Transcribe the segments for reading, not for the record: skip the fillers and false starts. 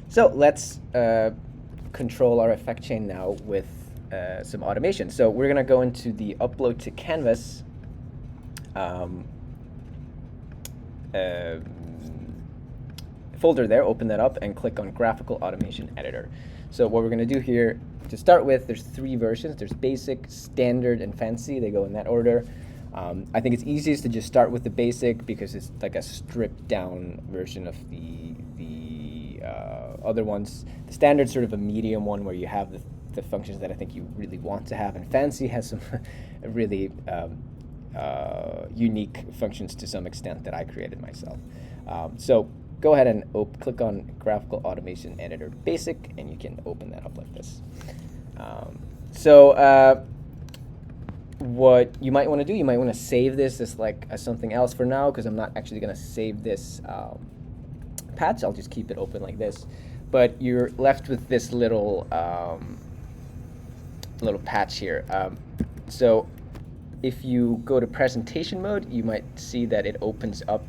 So let's control our effect chain now with some automation. So we're going to go into the upload to canvas um, uh, folder there, open that up, and click on Graphical Automation Editor. So what we're going to do here, to start with, there's 3 versions. There's Basic, Standard, and Fancy. They go in that order. I think it's easiest to just start with the Basic because it's like a stripped down version of the other ones. The Standard's sort of a medium one where you have the functions that I think you really want to have, and Fancy has some really unique functions to some extent that I created myself. So go ahead and click on Graphical Automation Editor Basic, and you can open that up like this. What you might want to do, you might want to save this as something else for now, because I'm not actually going to save this patch. I'll just keep it open like this. But you're left with this little patch here. So if you go to presentation mode, you might see that it opens up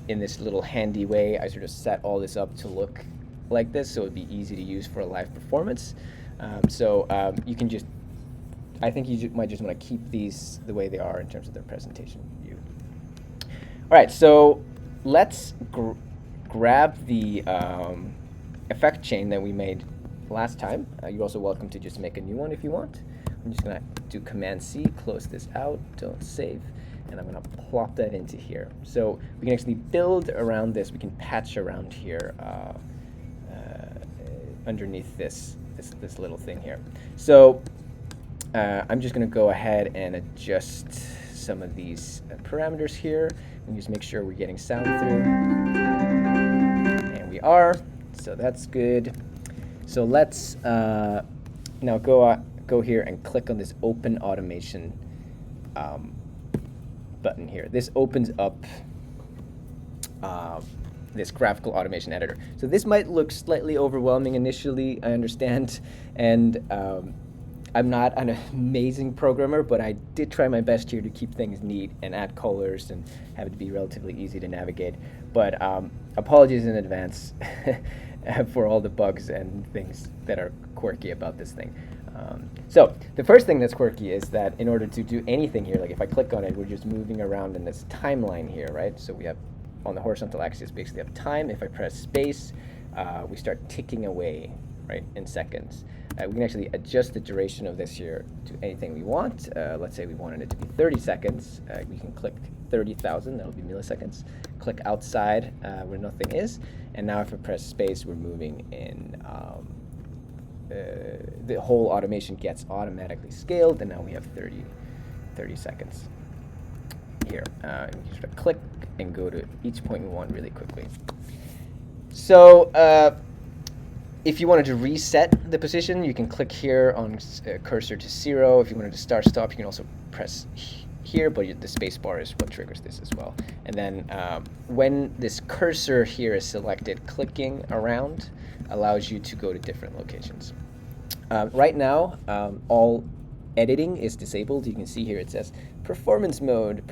in this little handy way. I sort of set all this up to look like this, so it'd be easy to use for a live performance. You can just, I think you might just want to keep these the way they are in terms of their presentation view. All right, so let's grab the effect chain that we made last time. You're also welcome to just make a new one if you want. I'm just going to do Command-C, close this out, don't save, and I'm going to plop that into here. So we can actually build around this. We can patch around here underneath this little thing here. So I'm just going to go ahead and adjust some of these parameters here and just make sure we're getting sound through. And we are, so that's good. So let's now go here and click on this Open Automation button here. This opens up this Graphical Automation Editor. So this might look slightly overwhelming initially, I understand, and I'm not an amazing programmer, but I did try my best here to keep things neat and add colors and have it to be relatively easy to navigate. But apologies in advance for all the bugs and things that are quirky about this thing. So the first thing that's quirky is that in order to do anything here, like if I click on it, we're just moving around in this timeline here, right? So we have on the horizontal axis basically have time. If I press space, we start ticking away, right, in seconds. We can actually adjust the duration of this here to anything we want. Let's say we wanted it to be 30 seconds. We can click 30,000, that'll be milliseconds. Click outside where nothing is. And now if I press space, we're moving in, the whole automation gets automatically scaled, and now we have 30 seconds here. And we just click and go to each point we want really quickly. So if you wanted to reset the position, you can click here on cursor to 0. If you wanted to start stop, you can also press here, but the space bar is what triggers this as well. And then when this cursor here is selected, clicking around allows you to go to different locations. Right now, all editing is disabled. You can see here it says performance mode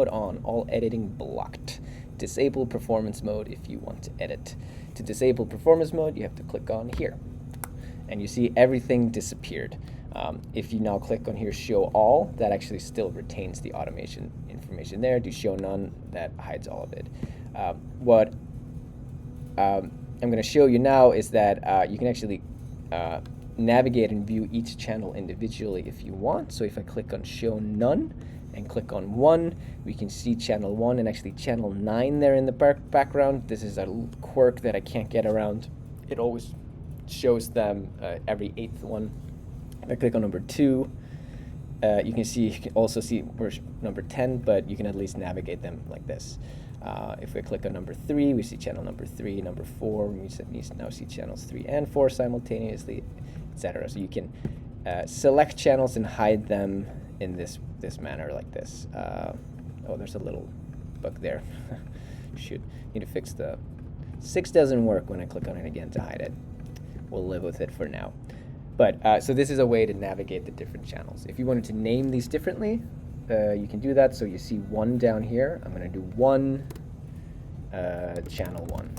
on, all editing blocked. Disable performance mode if you want to edit. To disable performance mode, you have to click on here. And you see everything disappeared. If you now click on here, show all, that actually still retains the automation information there. Do show none, that hides all of it. What I'm going to show you now is that you can actually navigate and view each channel individually if you want. So if I click on show none and click on 1, we can see channel 1 and actually channel 9 there in the background. This is a quirk that I can't get around. It always shows them every 8th one. If I click on number 2, you can also see where's number 10, but you can at least navigate them like this. If we click on number 3, we see channel number 3, number 4, we now see channels 3 and 4 simultaneously, etc. So you can select channels and hide them in this manner like this. Oh, there's a little bug there. Shoot, need to fix the 6 doesn't work when I click on it again to hide it. We'll live with it for now. But so this is a way to navigate the different channels. If you wanted to name these differently, you can do that. So you see 1 down here. I'm going to do 1 channel 1.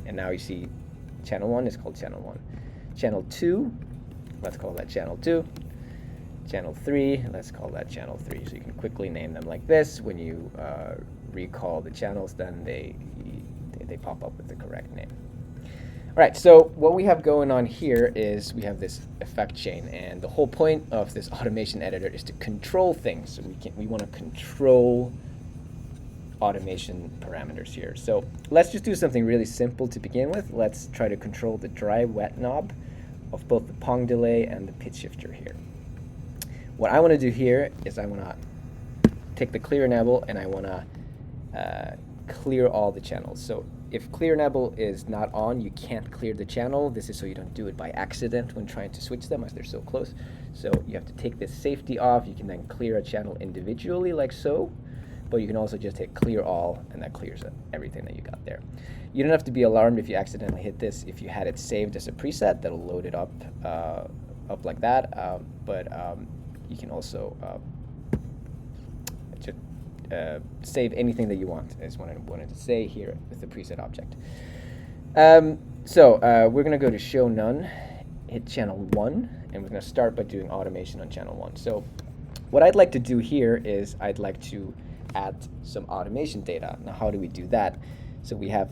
And now you see channel 1 is called channel 1. Channel 2, let's call that channel 2. Channel 3, let's call that channel 3. So you can quickly name them like this. When you recall the channels, then they pop up with the correct name. All right, so what we have going on here is we have this effect chain, and the whole point of this automation editor is to control things. So we want to control automation parameters here. So let's just do something really simple to begin with. Let's try to control the dry wet knob of both the Pong delay and the pitch shifter here. What I want to do here is I want to take the clear enable and I want to clear all the channels. So if clear enable is not on, you can't clear the channel. This is so you don't do it by accident when trying to switch them as they're so close. So you have to take this safety off. You can then clear a channel individually like so, but you can also just hit clear all and that clears everything that you got there. You don't have to be alarmed if you accidentally hit this. If you had it saved as a preset, that'll load it up like that. You can also save anything that you want, is what I wanted to say here with the preset object. We're going to go to show none, hit channel 1, and we're going to start by doing automation on channel 1. So what I'd like to do here is I'd like to add some automation data. Now how do we do that? So we have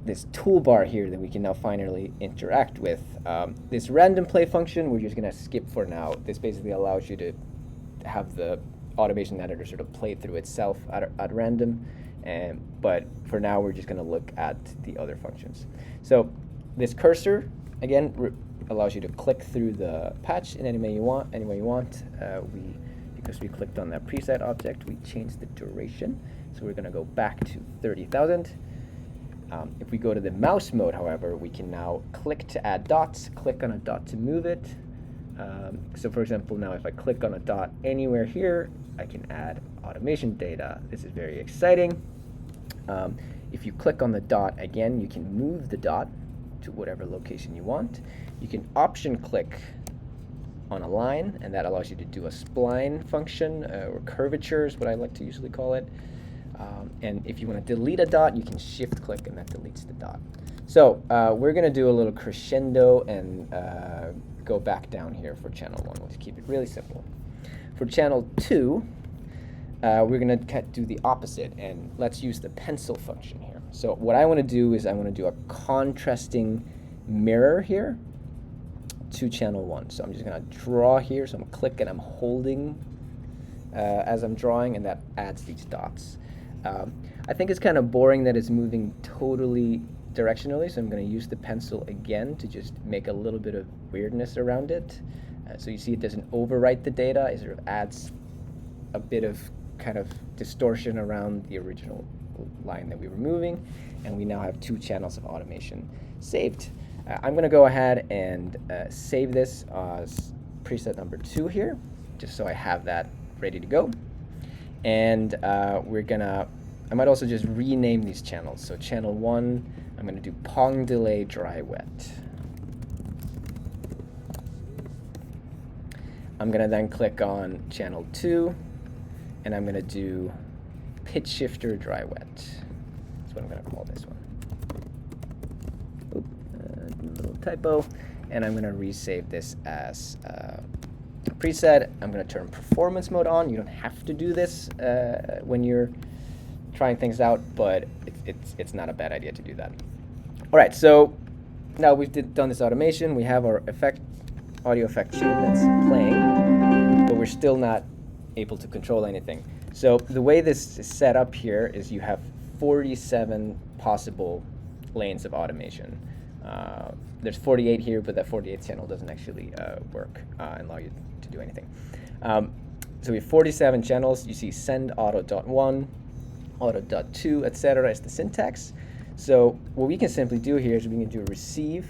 this toolbar here that we can now finally interact with. This random play function, we're just going to skip for now. This basically allows you to have the automation editor sort of play through itself at random, but for now we're just going to look at the other functions. So this cursor again allows you to click through the patch in any way you want. Because we clicked on that preset object, we changed the duration, so we're going to go back to 30,000. If we go to the mouse mode, however, we can now click to add dots, click on a dot to move it. So for example, now if I click on a dot anywhere here, I can add automation data. This is very exciting. If you click on the dot again, you can move the dot to whatever location you want. You can option click on a line, and that allows you to do a spline function, or curvature is what I like to usually call it. And if you want to delete a dot, you can shift click and that deletes the dot. So we're going to do a little crescendo and go back down here for channel 1. Let's keep it really simple. For channel 2, we're going to do the opposite, and let's use the pencil function here. So what I want to do is I want to do a contrasting mirror here to channel 1. So I'm just going to draw here. So I'm going to click and I'm holding as I'm drawing, and that adds these dots. I think it's kind of boring that it's moving totally directionally, so I'm going to use the pencil again to just make a little bit of weirdness around it. So you see it doesn't overwrite the data, it sort of adds a bit of kind of distortion around the original line that we were moving, and we now have 2 channels of automation saved. I'm going to go ahead and save this as preset number 2 here, just so I have that ready to go. And I might also just rename these channels. So channel 1, I'm going to do Pong delay dry wet. I'm going to then click on channel 2, and I'm going to do pitch shifter dry wet. That's what I'm going to call this one. Oop, little typo. And I'm going to resave this as a preset. I'm going to turn performance mode on. You don't have to do this when you're trying things out, but it's not a bad idea to do that. All right, so now we've done this automation. We have our audio effect chain that's playing, but we're still not able to control anything. So the way this is set up here is you have 47 possible lanes of automation. There's 48 here, but that 48th channel doesn't actually work and allow you to do anything. So we have 47 channels. You see send auto.1, auto.2, etc. is the syntax. So what we can simply do here is we can do receive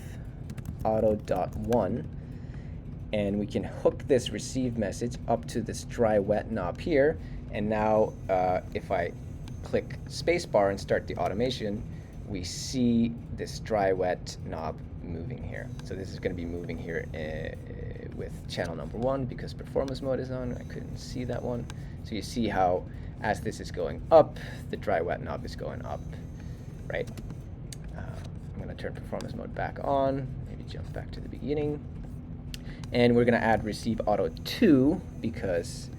auto.1, and we can hook this receive message up to this dry wet knob here. And now if I click spacebar and start the automation, we see this dry wet knob moving here. So this is going to be moving here with channel number 1 because performance mode is on. I couldn't see that one. So you see how as this is going up, the dry wet knob is going up, right? I'm going to turn performance mode back on, maybe jump back to the beginning. And we're going to add receive auto 2 because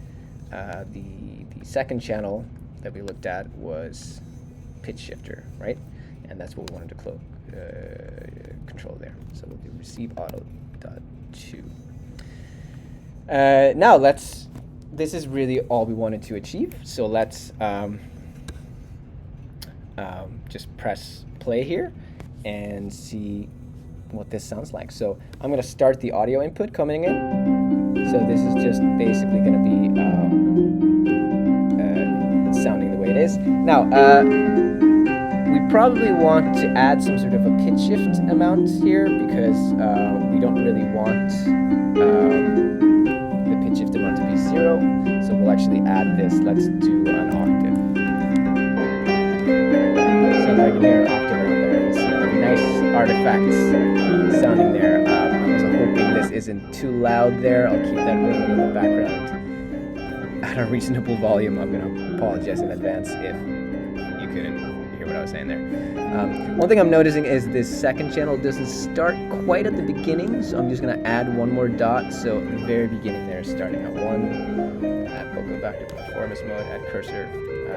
the second channel that we looked at was pitch shifter, right? And that's what we wanted to control there. So we'll do receive auto dot 2. Now this is really all we wanted to achieve. So let's just press play here and see what this sounds like. So I'm going to start the audio input coming in. So this is just basically going to be sounding the way it is. Now, we probably want to add some sort of a pitch shift amount here because we don't really want the pitch shift amount to be 0. So we'll actually add this. Let's do an octave. So now you can hear an octave around there. It's nice artifacts sounding there. I was hoping this isn't too loud there. I'll keep that running in the background at a reasonable volume. I'm going to apologize in advance if you couldn't hear what I was saying there. One thing I'm noticing is this second channel doesn't start quite at the beginning, so I'm just going to add one more dot. So at the very beginning there, starting at 1. We'll go back to performance mode, add cursor.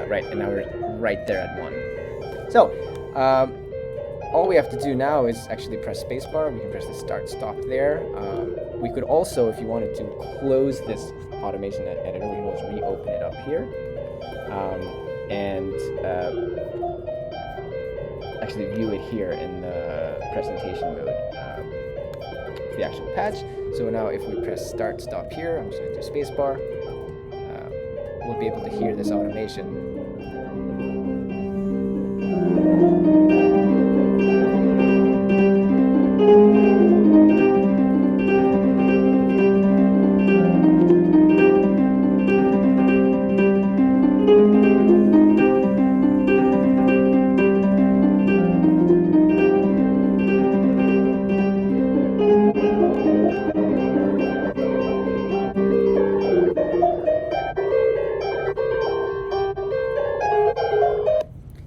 Right, and now we're right there at 1. So, all we have to do now is actually press spacebar. We can press the start stop there. We could also, if you wanted to close this automation editor, we can always reopen it up here. And actually view it here in the presentation mode for the actual patch. So now if we press start stop here, I'm just going to do spacebar. We'll be able to hear this automation.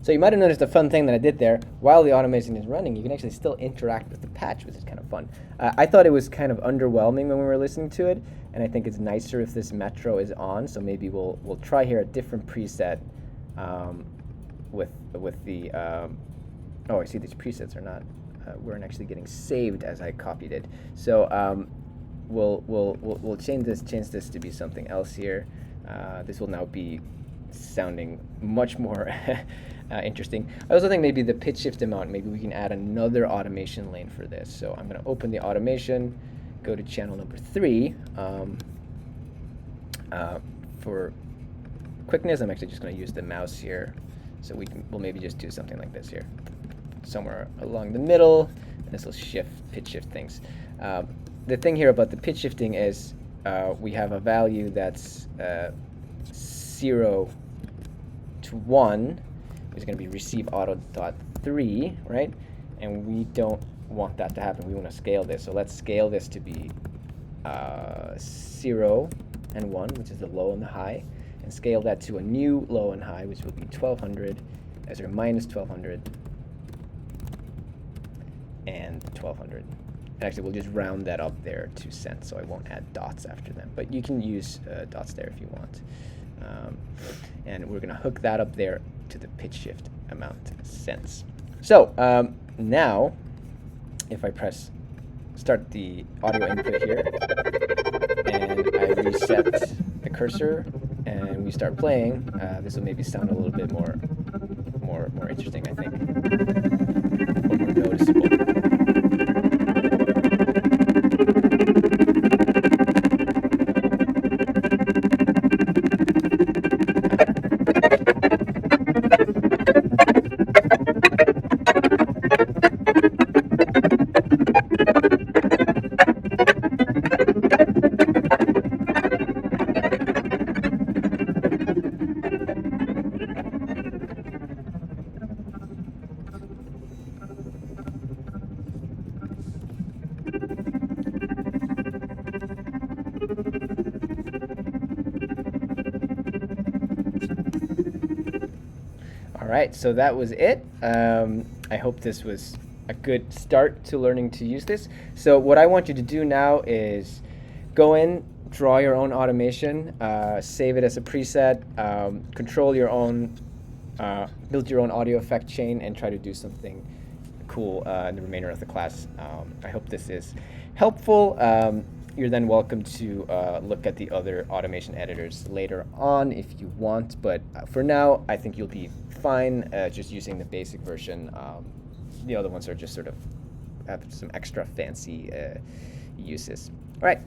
So you might have noticed a fun thing that I did there. While the automation is running, you can actually still interact with the patch, which is kind of fun. I thought it was kind of underwhelming when we were listening to it, and I think it's nicer if this metro is on. So maybe we'll try here a different preset with the. Oh, I see these presets are not weren't actually getting saved as I copied it. So we'll change this to be something else here. This will now be sounding much more interesting. I also think maybe the pitch shift amount, maybe we can add another automation lane for this. So I'm going to open the automation, go to channel number 3. For quickness, I'm actually just going to use the mouse here. So we'll maybe just do something like this here, somewhere along the middle, and this will pitch shift things. The thing here about the pitch shifting is we have a value that's 0 to 1 is going to be receive auto dot 3, right? And we don't want that to happen. We want to scale this. So let's scale this to be 0 and 1, which is the low and the high, and scale that to a new low and high, which will be 1200, as or minus 1200 and 1200. Actually, we'll just round that up there to cents, so I won't add dots after them. But you can use dots there if you want. And we're going to hook that up there to the pitch shift amount cents. So now, if I press start the audio input here, and I reset the cursor, and we start playing, this will maybe sound a little bit more interesting, I think, or more noticeable. right, so that was it. I hope this was a good start to learning to use this. So what I want you to do now is go in, draw your own automation, save it as a preset, control your own, build your own audio effect chain, and try to do something cool in the remainder of the class. I hope this is helpful. You're then welcome to look at the other automation editors later on if you want, but for now, I think you'll be fine just using the basic version. The other ones are just sort of have some extra fancy uses. All right.